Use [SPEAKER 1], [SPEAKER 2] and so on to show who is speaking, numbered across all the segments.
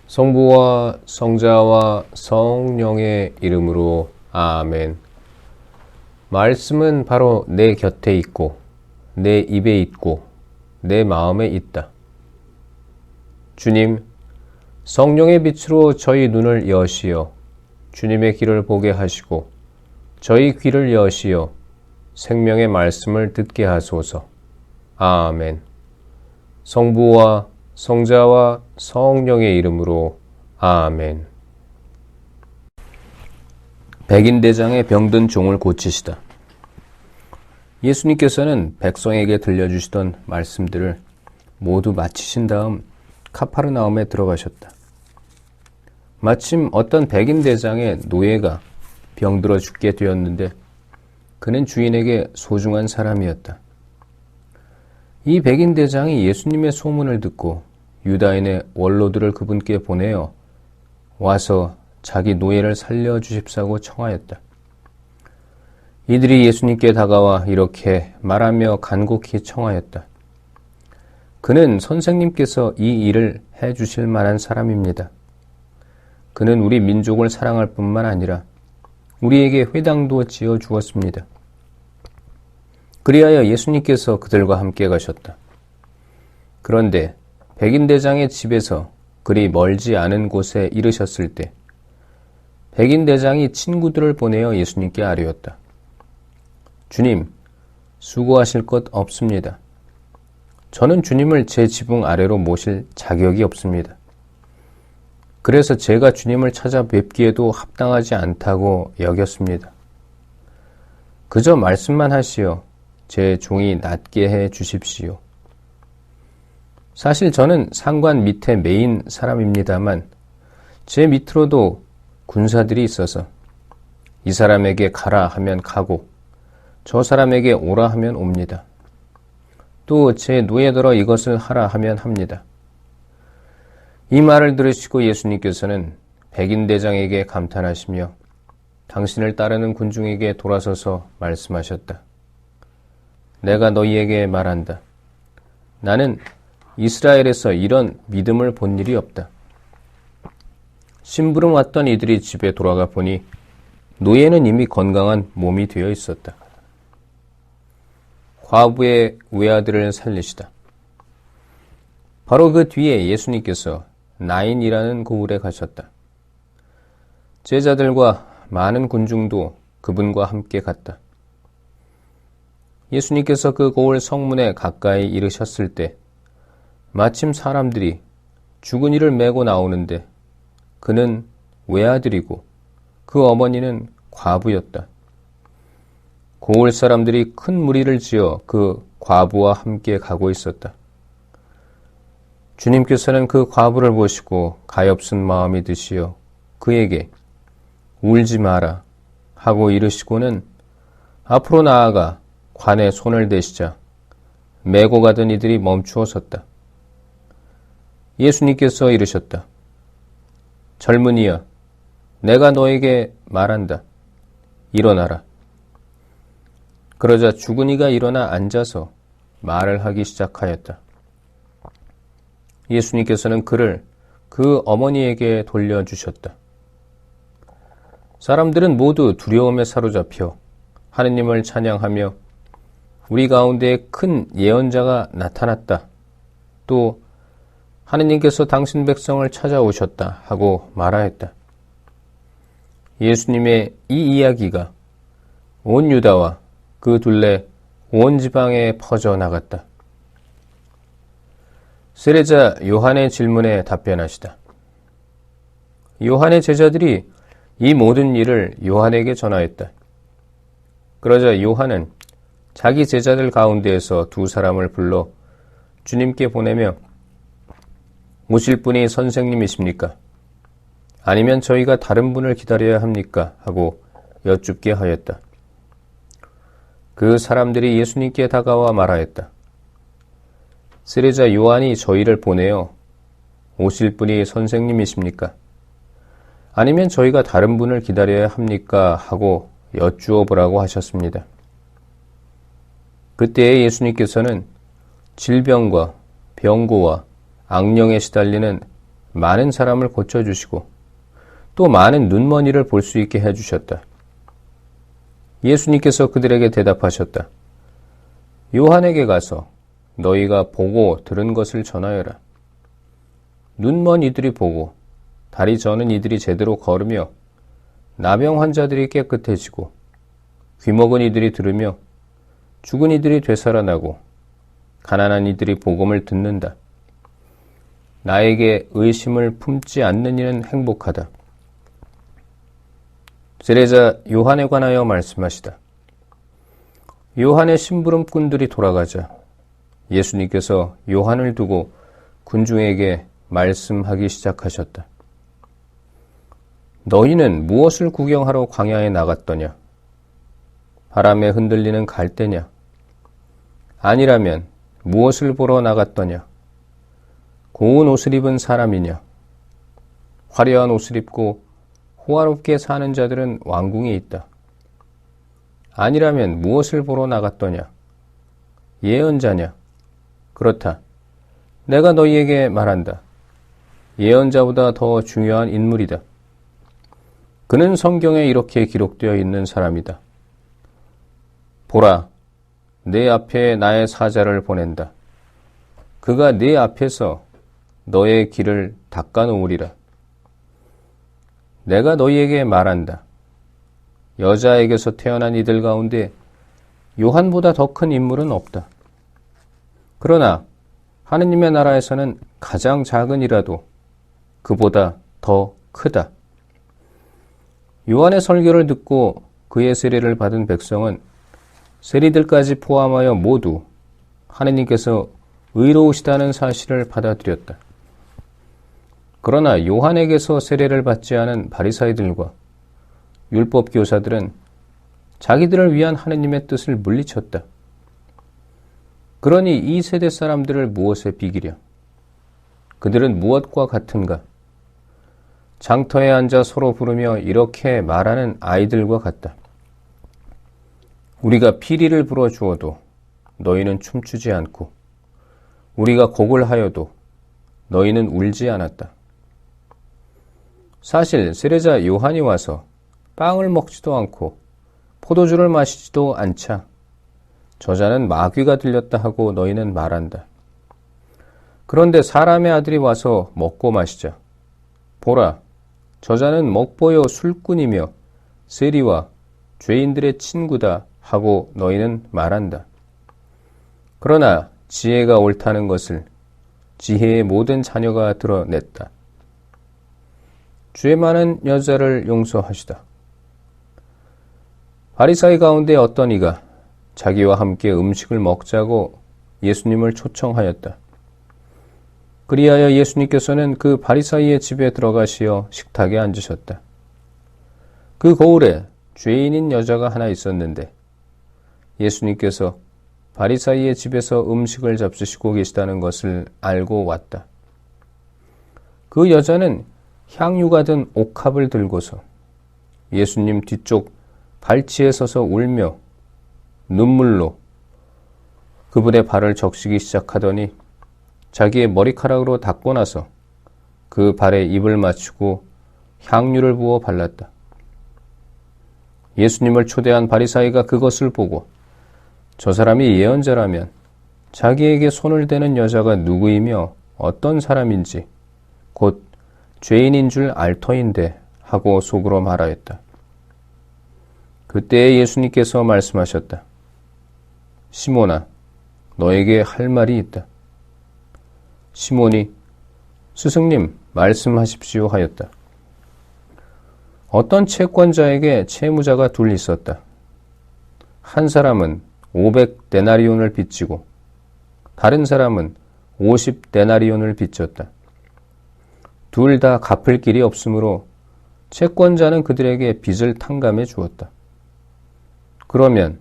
[SPEAKER 1] 성부와 성자와 성령의 이름으로 아멘. 말씀은 바로 내 곁에 있고 내 입에 있고 내 마음에 있다. 주님, 성령의 빛으로 저희 눈을 여시어 주님의 길을 보게 하시고 저희 귀를 여시어 생명의 말씀을 듣게 하소서. 아멘. 성부와 성자와 성령의 이름으로 아멘. 백인대장의 병든 종을 고치시다. 예수님께서는 백성에게 들려주시던 말씀들을 모두 마치신 다음 카파르나움에 들어가셨다. 마침 어떤 백인대장의 노예가 병들어 죽게 되었는데 그는 주인에게 소중한 사람이었다. 이 백인대장이 예수님의 소문을 듣고 유다인의 원로들을 그분께 보내어 와서 자기 노예를 살려주십사고 청하였다. 이들이 예수님께 다가와 이렇게 말하며 간곡히 청하였다. 그는 선생님께서 이 일을 해주실 만한 사람입니다. 그는 우리 민족을 사랑할 뿐만 아니라 우리에게 회당도 지어 주었습니다. 그리하여 예수님께서 그들과 함께 가셨다. 그런데 백인대장의 집에서 그리 멀지 않은 곳에 이르셨을 때 백인대장이 친구들을 보내어 예수님께 아뢰었다. 주님, 수고하실 것 없습니다. 저는 주님을 제 지붕 아래로 모실 자격이 없습니다. 그래서 제가 주님을 찾아뵙기에도 합당하지 않다고 여겼습니다. 그저 말씀만 하시어 제 종이 낫게 해 주십시오. 사실 저는 상관 밑에 메인 사람입니다만 제 밑으로도 군사들이 있어서 이 사람에게 가라 하면 가고 저 사람에게 오라 하면 옵니다. 또 제 노예들어 이것을 하라 하면 합니다. 이 말을 들으시고 예수님께서는 백인대장에게 감탄하시며 당신을 따르는 군중에게 돌아서서 말씀하셨다. 내가 너희에게 말한다. 나는 이스라엘에서 이런 믿음을 본 일이 없다. 심부름 왔던 이들이 집에 돌아가 보니 노예는 이미 건강한 몸이 되어 있었다. 과부의 외아들을 살리시다. 바로 그 뒤에 예수님께서 나인이라는 고을에 가셨다. 제자들과 많은 군중도 그분과 함께 갔다. 예수님께서 그 고을 성문에 가까이 이르셨을 때 마침 사람들이 죽은 이를 메고 나오는데 그는 외아들이고 그 어머니는 과부였다. 고을 사람들이 큰 무리를 지어 그 과부와 함께 가고 있었다. 주님께서는 그 과부를 보시고 가엾은 마음이 드시어 그에게 울지 마라 하고 이르시고는 앞으로 나아가 관에 손을 대시자 메고 가던 이들이 멈추어 섰다. 예수님께서 이르셨다. 젊은이여, 내가 너에게 말한다. 일어나라. 그러자 죽은 이가 일어나 앉아서 말을 하기 시작하였다. 예수님께서는 그를 그 어머니에게 돌려주셨다. 사람들은 모두 두려움에 사로잡혀 하느님을 찬양하며 우리 가운데 큰 예언자가 나타났다. 또 하느님께서 당신 백성을 찾아오셨다 하고 말하였다. 예수님의 이 이야기가 온 유다와 그 둘레 온 지방에 퍼져나갔다. 세례자 요한의 질문에 답변하시다. 요한의 제자들이 이 모든 일을 요한에게 전하였다. 그러자 요한은 자기 제자들 가운데에서 두 사람을 불러 주님께 보내며 오실 분이 선생님이십니까? 아니면 저희가 다른 분을 기다려야 합니까? 하고 여쭙게 하였다. 그 사람들이 예수님께 다가와 말하였다. 세례자 요한이 저희를 보내어 오실 분이 선생님이십니까? 아니면 저희가 다른 분을 기다려야 합니까? 하고 여쭈어 보라고 하셨습니다. 그때에 예수님께서는 질병과 병고와 악령에 시달리는 많은 사람을 고쳐주시고 또 많은 눈먼이를 볼 수 있게 해주셨다. 예수님께서 그들에게 대답하셨다. 요한에게 가서 너희가 보고 들은 것을 전하여라. 눈먼 이들이 보고 다리 저는 이들이 제대로 걸으며 나병 환자들이 깨끗해지고 귀먹은 이들이 들으며 죽은 이들이 되살아나고 가난한 이들이 복음을 듣는다. 나에게 의심을 품지 않는 이는 행복하다. 세례자 요한에 관하여 말씀하시다. 요한의 심부름꾼들이 돌아가자 예수님께서 요한을 두고 군중에게 말씀하기 시작하셨다. 너희는 무엇을 구경하러 광야에 나갔더냐? 바람에 흔들리는 갈대냐? 아니라면 무엇을 보러 나갔더냐? 고운 옷을 입은 사람이냐? 화려한 옷을 입고 호화롭게 사는 자들은 왕궁에 있다. 아니라면 무엇을 보러 나갔더냐? 예언자냐? 그렇다. 내가 너희에게 말한다. 예언자보다 더 중요한 인물이다. 그는 성경에 이렇게 기록되어 있는 사람이다. 보라, 내 앞에 나의 사자를 보낸다. 그가 내 앞에서 너의 길을 닦아놓으리라. 내가 너희에게 말한다. 여자에게서 태어난 이들 가운데 요한보다 더 큰 인물은 없다. 그러나 하느님의 나라에서는 가장 작은 이라도 그보다 더 크다. 요한의 설교를 듣고 그의 세례를 받은 백성은 세리들까지 포함하여 모두 하느님께서 의로우시다는 사실을 받아들였다. 그러나 요한에게서 세례를 받지 않은 바리사이들과 율법 교사들은 자기들을 위한 하느님의 뜻을 물리쳤다. 그러니 이 세대 사람들을 무엇에 비기랴? 그들은 무엇과 같은가? 장터에 앉아 서로 부르며 이렇게 말하는 아이들과 같다. 우리가 피리를 불어주어도 너희는 춤추지 않고 우리가 곡을 하여도 너희는 울지 않았다. 사실 세례자 요한이 와서 빵을 먹지도 않고 포도주를 마시지도 않자 저자는 마귀가 들렸다 하고 너희는 말한다. 그런데 사람의 아들이 와서 먹고 마시자. 보라, 저자는 먹보여 술꾼이며 세리와 죄인들의 친구다 하고 너희는 말한다. 그러나 지혜가 옳다는 것을 지혜의 모든 자녀가 드러냈다. 죄 많은 여자를 용서하시다. 바리사이 가운데 어떤 이가 자기와 함께 음식을 먹자고 예수님을 초청하였다. 그리하여 예수님께서는 그 바리사이의 집에 들어가시어 식탁에 앉으셨다. 그 거울에 죄인인 여자가 하나 있었는데 예수님께서 바리사이의 집에서 음식을 잡수시고 계시다는 것을 알고 왔다. 그 여자는 향유가 든 옥합을 들고서 예수님 뒤쪽 발치에 서서 울며 눈물로 그분의 발을 적시기 시작하더니 자기의 머리카락으로 닦고 나서 그 발에 입을 맞추고 향유를 부어 발랐다. 예수님을 초대한 바리사이가 그것을 보고 저 사람이 예언자라면 자기에게 손을 대는 여자가 누구이며 어떤 사람인지 곧 죄인인 줄 알 터인데 하고 속으로 말하였다. 그때 예수님께서 말씀하셨다. 시몬아, 너에게 할 말이 있다. 시몬이 스승님 말씀하십시오 하였다. 어떤 채권자에게 채무자가 둘 있었다. 한 사람은 500데나리온을 빚지고 다른 사람은 50데나리온을 빚졌다. 둘 다 갚을 길이 없으므로 채권자는 그들에게 빚을 탕감해 주었다. 그러면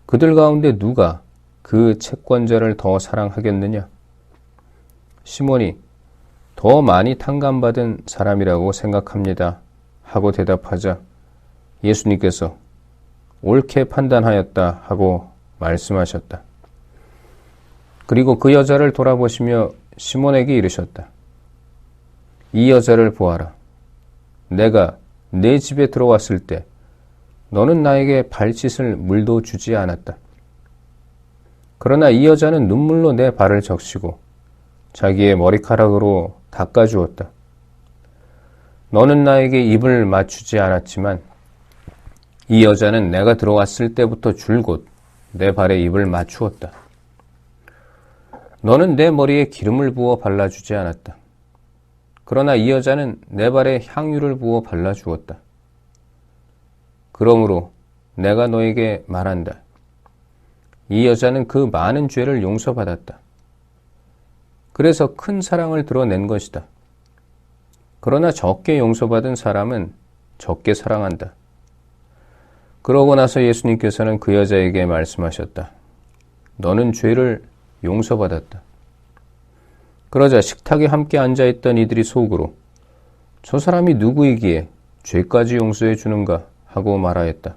[SPEAKER 1] 그들 가운데 누가 그 채권자를 더 사랑하겠느냐? 시몬이 더 많이 탕감받은 사람이라고 생각합니다. 하고 대답하자 예수님께서 옳게 판단하였다 하고 말씀하셨다. 그리고 그 여자를 돌아보시며 시몬에게 이르셨다. 이 여자를 보아라. 내가 내 집에 들어왔을 때 너는 나에게 발짓을 물도 주지 않았다. 그러나 이 여자는 눈물로 내 발을 적시고 자기의 머리카락으로 닦아주었다. 너는 나에게 입을 맞추지 않았지만 이 여자는 내가 들어왔을 때부터 줄곧 내 발에 입을 맞추었다. 너는 내 머리에 기름을 부어 발라주지 않았다. 그러나 이 여자는 내 발에 향유를 부어 발라주었다. 그러므로 내가 너에게 말한다. 이 여자는 그 많은 죄를 용서받았다. 그래서 큰 사랑을 드러낸 것이다. 그러나 적게 용서받은 사람은 적게 사랑한다. 그러고 나서 예수님께서는 그 여자에게 말씀하셨다. 너는 죄를 용서받았다. 그러자 식탁에 함께 앉아있던 이들이 속으로 저 사람이 누구이기에 죄까지 용서해 주는가 하고 말하였다.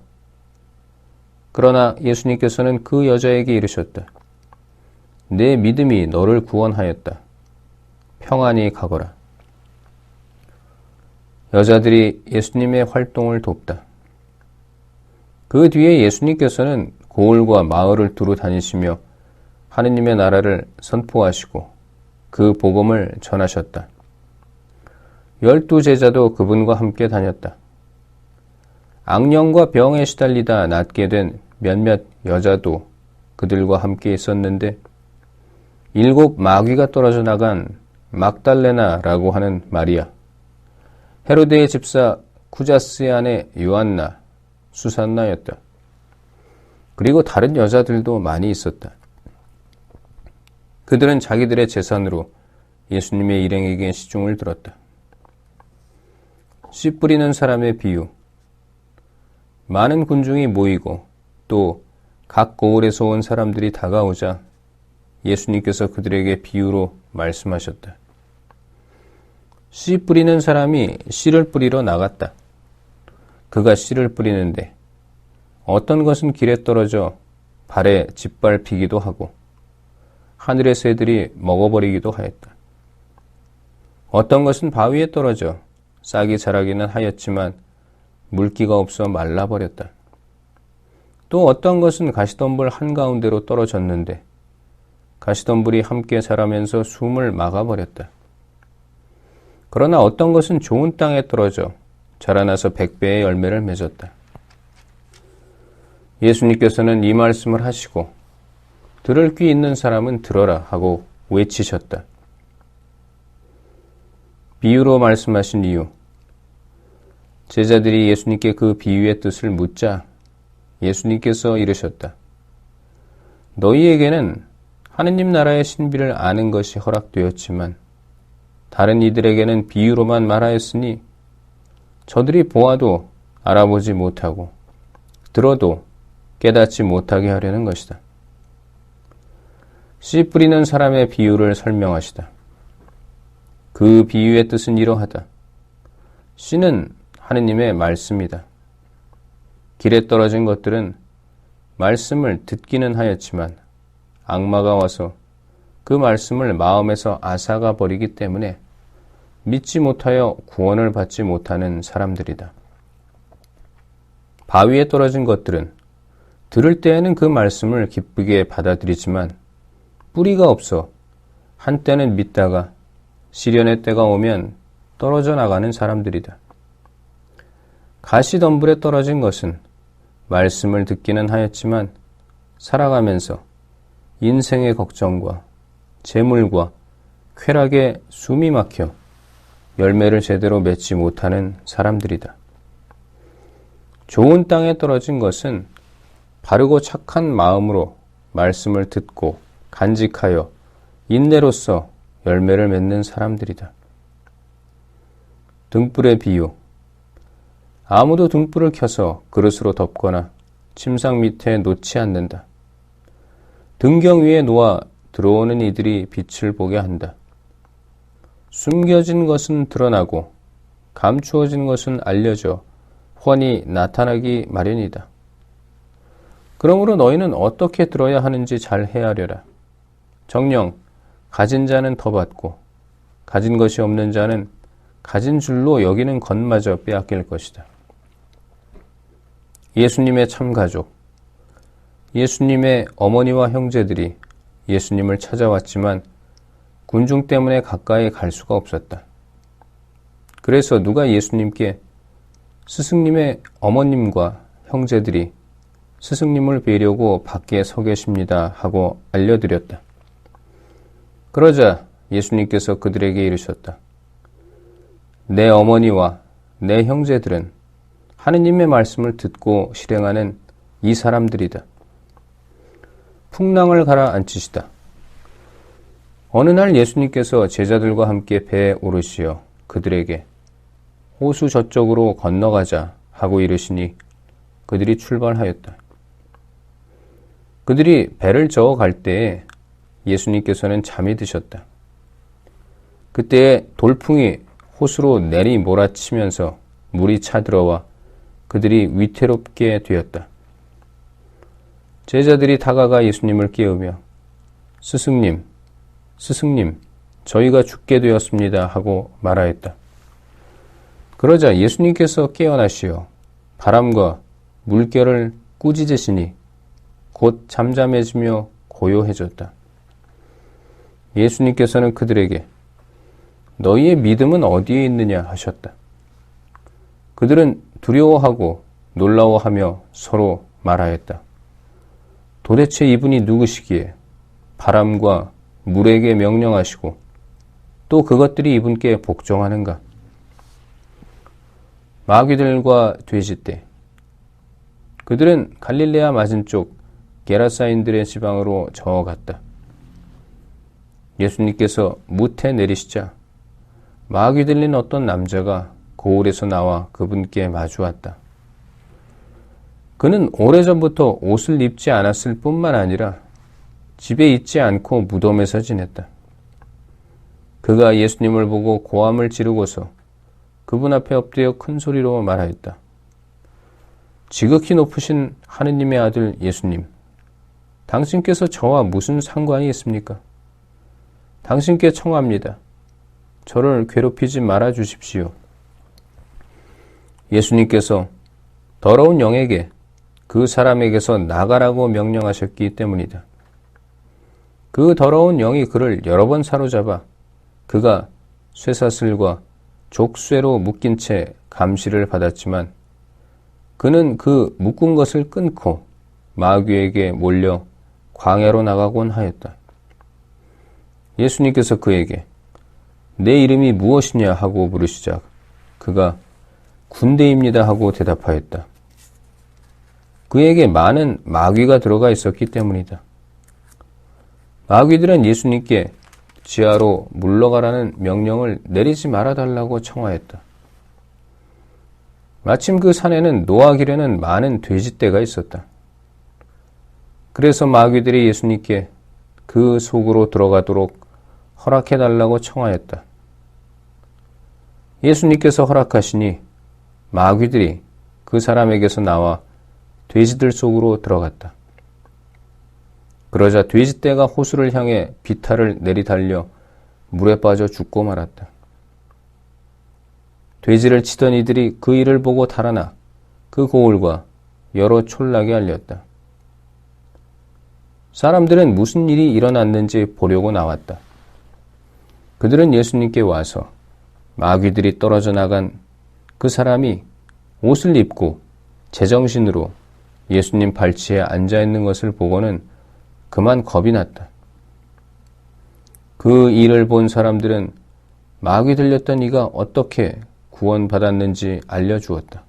[SPEAKER 1] 그러나 예수님께서는 그 여자에게 이르셨다. 내 믿음이 너를 구원하였다. 평안히 가거라. 여자들이 예수님의 활동을 돕다. 그 뒤에 예수님께서는 고을과 마을을 두루 다니시며 하느님의 나라를 선포하시고 그 복음을 전하셨다. 12 제자도 그분과 함께 다녔다. 악령과 병에 시달리다 낫게 된 몇몇 여자도 그들과 함께 있었는데 7 마귀가 떨어져 나간 막달레나라고 하는 마리아, 헤로데의 집사 쿠자스의 아내 요한나, 수산나였다. 그리고 다른 여자들도 많이 있었다. 그들은 자기들의 재산으로 예수님의 일행에게 시중을 들었다. 씨 뿌리는 사람의 비유. 많은 군중이 모이고 또 각 고을에서 온 사람들이 다가오자 예수님께서 그들에게 비유로 말씀하셨다. 씨 뿌리는 사람이 씨를 뿌리러 나갔다. 그가 씨를 뿌리는데 어떤 것은 길에 떨어져 발에 짓밟히기도 하고 하늘의 새들이 먹어버리기도 하였다. 어떤 것은 바위에 떨어져 싹이 자라기는 하였지만 물기가 없어 말라버렸다. 또 어떤 것은 가시덤불 한가운데로 떨어졌는데 가시덤불이 함께 자라면서 숨을 막아버렸다. 그러나 어떤 것은 좋은 땅에 떨어져 자라나서 100배의 열매를 맺었다. 예수님께서는 이 말씀을 하시고 들을 귀 있는 사람은 들어라 하고 외치셨다. 비유로 말씀하신 이유. 제자들이 예수님께 그 비유의 뜻을 묻자 예수님께서 이르셨다. 너희에게는 하느님 나라의 신비를 아는 것이 허락되었지만 다른 이들에게는 비유로만 말하였으니 저들이 보아도 알아보지 못하고 들어도 깨닫지 못하게 하려는 것이다. 씨 뿌리는 사람의 비유를 설명하시다. 그 비유의 뜻은 이러하다. 씨는 하느님의 말씀이다. 길에 떨어진 것들은 말씀을 듣기는 하였지만 악마가 와서 그 말씀을 마음에서 앗아가 버리기 때문에 믿지 못하여 구원을 받지 못하는 사람들이다. 바위에 떨어진 것들은 들을 때에는 그 말씀을 기쁘게 받아들이지만 뿌리가 없어 한때는 믿다가 시련의 때가 오면 떨어져 나가는 사람들이다. 가시덤불에 떨어진 것은 말씀을 듣기는 하였지만 살아가면서 인생의 걱정과 재물과 쾌락에 숨이 막혀 열매를 제대로 맺지 못하는 사람들이다. 좋은 땅에 떨어진 것은 바르고 착한 마음으로 말씀을 듣고 간직하여 인내로써 열매를 맺는 사람들이다. 등불의 비유. 아무도 등불을 켜서 그릇으로 덮거나 침상 밑에 놓지 않는다. 등경 위에 놓아 들어오는 이들이 빛을 보게 한다. 숨겨진 것은 드러나고 감추어진 것은 알려져 훤히 나타나기 마련이다. 그러므로 너희는 어떻게 들어야 하는지 잘 헤아려라. 정녕 가진 자는 더 받고 가진 것이 없는 자는 가진 줄로 여기는 것마저 빼앗길 것이다. 예수님의 참가족, 예수님의 어머니와 형제들이 예수님을 찾아왔지만 군중 때문에 가까이 갈 수가 없었다. 그래서 누가 예수님께 스승님의 어머님과 형제들이 스승님을 뵈려고 밖에 서 계십니다 하고 알려드렸다. 그러자 예수님께서 그들에게 이르셨다. 내 어머니와 내 형제들은 하느님의 말씀을 듣고 실행하는 이 사람들이다. 풍랑을 가라앉히시다. 어느 날 예수님께서 제자들과 함께 배에 오르시어 그들에게 호수 저쪽으로 건너가자 하고 이르시니 그들이 출발하였다. 그들이 배를 저어 갈 때에 예수님께서는 잠이 드셨다. 그때에 돌풍이 호수로 내리 몰아치면서 물이 차들어와 그들이 위태롭게 되었다. 제자들이 다가가 예수님을 깨우며 스승님, 스승님, 저희가 죽게 되었습니다 하고 말하였다. 그러자 예수님께서 깨어나시어 바람과 물결을 꾸짖으시니 곧 잠잠해지며 고요해졌다. 예수님께서는 그들에게 너희의 믿음은 어디에 있느냐 하셨다. 그들은 두려워하고 놀라워하며 서로 말하였다. 도대체 이분이 누구시기에 바람과 물에게 명령하시고 또 그것들이 이분께 복종하는가? 마귀들과 돼지떼. 그들은 갈릴레아 맞은쪽 게라사인들의 지방으로 저어갔다. 예수님께서 무태 내리시자 마귀 들린 어떤 남자가 고을에서 나와 그분께 마주왔다. 그는 오래전부터 옷을 입지 않았을 뿐만 아니라 집에 있지 않고 무덤에서 지냈다. 그가 예수님을 보고 고함을 지르고서 그분 앞에 엎드려 큰 소리로 말하였다. 지극히 높으신 하느님의 아들 예수님, 당신께서 저와 무슨 상관이 있습니까? 당신께 청합니다. 저를 괴롭히지 말아 주십시오. 예수님께서 더러운 영에게 그 사람에게서 나가라고 명령하셨기 때문이다. 그 더러운 영이 그를 여러 번 사로잡아 그가 쇠사슬과 족쇄로 묶인 채 감시를 받았지만 그는 그 묶은 것을 끊고 마귀에게 몰려 광야로 나가곤 하였다. 예수님께서 그에게 내 이름이 무엇이냐 하고 물으시자 그가 군대입니다 하고 대답하였다. 그에게 많은 마귀가 들어가 있었기 때문이다. 마귀들은 예수님께 지하로 물러가라는 명령을 내리지 말아달라고 청하였다. 마침 그 산에는 노하기려는 많은 돼지떼가 있었다. 그래서 마귀들이 예수님께 그 속으로 들어가도록 허락해달라고 청하였다. 예수님께서 허락하시니 마귀들이 그 사람에게서 나와 돼지들 속으로 들어갔다. 그러자 돼지떼가 호수를 향해 비탈을 내리달려 물에 빠져 죽고 말았다. 돼지를 치던 이들이 그 일을 보고 달아나 그 고을과 여러 촌락에 알렸다. 사람들은 무슨 일이 일어났는지 보려고 나왔다. 그들은 예수님께 와서 마귀들이 떨어져 나간 그 사람이 옷을 입고 제정신으로 예수님 발치에 앉아있는 것을 보고는 그만 겁이 났다. 그 일을 본 사람들은 마귀 들렸던 이가 어떻게 구원받았는지 알려주었다.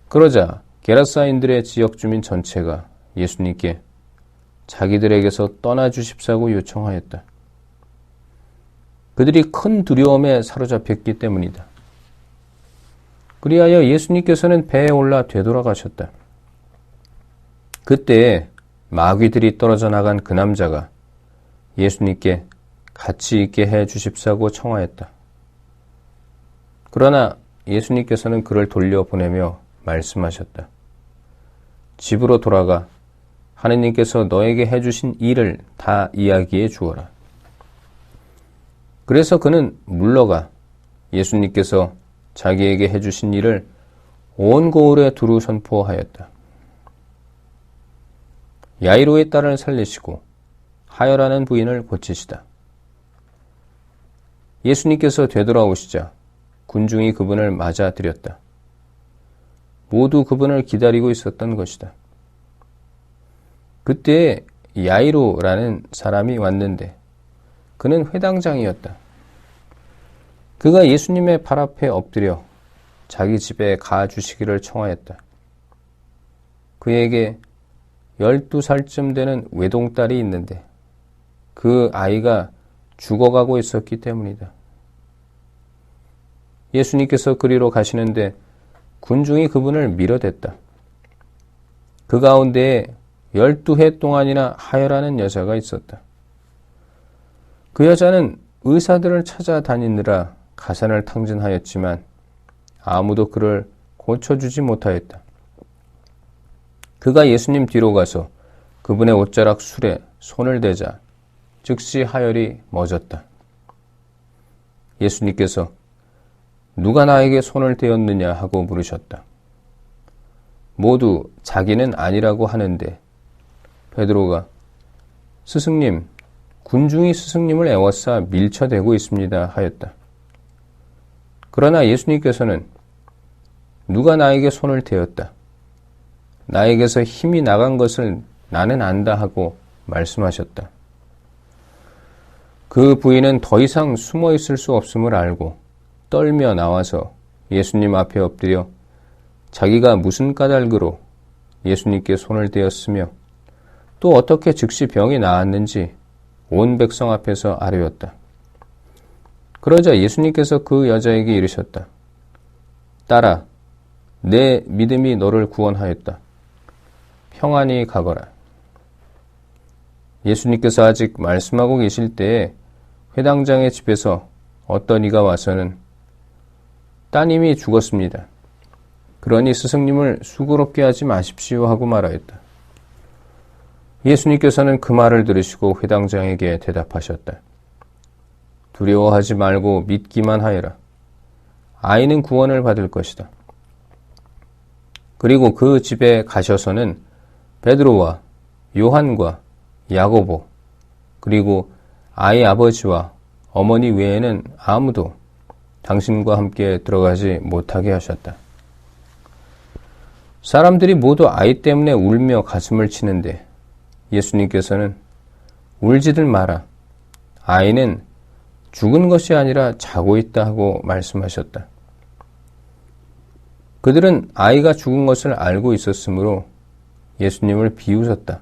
[SPEAKER 1] 그러자 게라사인들의 지역 주민 전체가 예수님께 자기들에게서 떠나주십사고 요청하였다. 그들이 큰 두려움에 사로잡혔기 때문이다. 그리하여 예수님께서는 배에 올라 되돌아가셨다. 그때 마귀들이 떨어져 나간 그 남자가 예수님께 같이 있게 해 주십사고 청하였다. 그러나 예수님께서는 그를 돌려보내며 말씀하셨다. 집으로 돌아가 하느님께서 너에게 해주신 일을 다 이야기해 주어라. 그래서 그는 물러가 예수님께서 자기에게 해주신 일을 온 고을에 두루 선포하였다. 야이로의 딸을 살리시고 하혈하는 부인을 고치시다. 예수님께서 되돌아오시자 군중이 그분을 맞아들였다. 모두 그분을 기다리고 있었던 것이다. 그때 야이로라는 사람이 왔는데 그는 회당장이었다. 그가 예수님의 발 앞에 엎드려 자기 집에 가주시기를 청하였다. 그에게 12살쯤 되는 외동딸이 있는데 그 아이가 죽어가고 있었기 때문이다. 예수님께서 그리로 가시는데 군중이 그분을 밀어댔다. 그 가운데에 12해 동안이나 하혈하는 여자가 있었다. 그 여자는 의사들을 찾아다니느라 가산을 탕진하였지만 아무도 그를 고쳐주지 못하였다. 그가 예수님 뒤로 가서 그분의 옷자락 술에 손을 대자 즉시 하혈이 멎었다. 예수님께서 누가 나에게 손을 대었느냐 하고 물으셨다. 모두 자기는 아니라고 하는데 베드로가 스승님, 군중이 스승님을 애워싸 밀쳐대고 있습니다 하였다. 그러나 예수님께서는 누가 나에게 손을 대었다. 나에게서 힘이 나간 것을 나는 안다 하고 말씀하셨다. 그 부인은 더 이상 숨어 있을 수 없음을 알고 떨며 나와서 예수님 앞에 엎드려 자기가 무슨 까닭으로 예수님께 손을 대었으며 또 어떻게 즉시 병이 나았는지 온 백성 앞에서 아뢰었다. 그러자 예수님께서 그 여자에게 이르셨다. 딸아, 내 믿음이 너를 구원하였다. 평안히 가거라. 예수님께서 아직 말씀하고 계실 때에 회당장의 집에서 어떤 이가 와서는 따님이 죽었습니다. 그러니 스승님을 수고롭게 하지 마십시오 하고 말하였다. 예수님께서는 그 말을 들으시고 회당장에게 대답하셨다. 두려워하지 말고 믿기만 하여라. 아이는 구원을 받을 것이다. 그리고 그 집에 가셔서는 베드로와 요한과 야고보 그리고 아이 아버지와 어머니 외에는 아무도 당신과 함께 들어가지 못하게 하셨다. 사람들이 모두 아이 때문에 울며 가슴을 치는데 예수님께서는 울지들 마라. 아이는 죽은 것이 아니라 자고 있다 하고 말씀하셨다. 그들은 아이가 죽은 것을 알고 있었으므로 예수님을 비웃었다.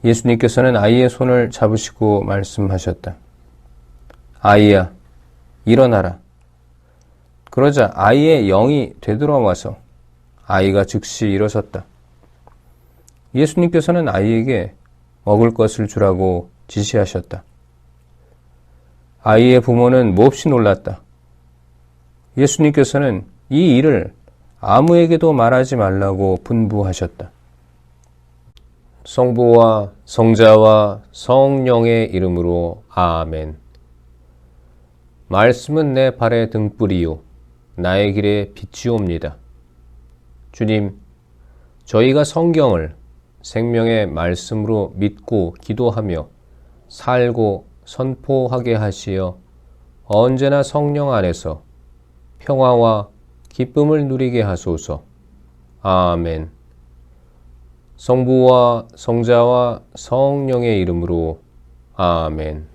[SPEAKER 1] 예수님께서는 아이의 손을 잡으시고 말씀하셨다. 아이야, 일어나라. 그러자 아이의 영이 되돌아와서 아이가 즉시 일어섰다. 예수님께서는 아이에게 먹을 것을 주라고 지시하셨다. 아이의 부모는 몹시 놀랐다. 예수님께서는 이 일을 아무에게도 말하지 말라고 분부하셨다. 성부와 성자와 성령의 이름으로 아멘. 말씀은 내 발의 등불이요 나의 길에 빛이옵니다. 주님, 저희가 성경을 생명의 말씀으로 믿고 기도하며 살고 선포하게 하시어 언제나 성령 안에서 평화와 기쁨을 누리게 하소서. 아멘. 성부와 성자와 성령의 이름으로 아멘.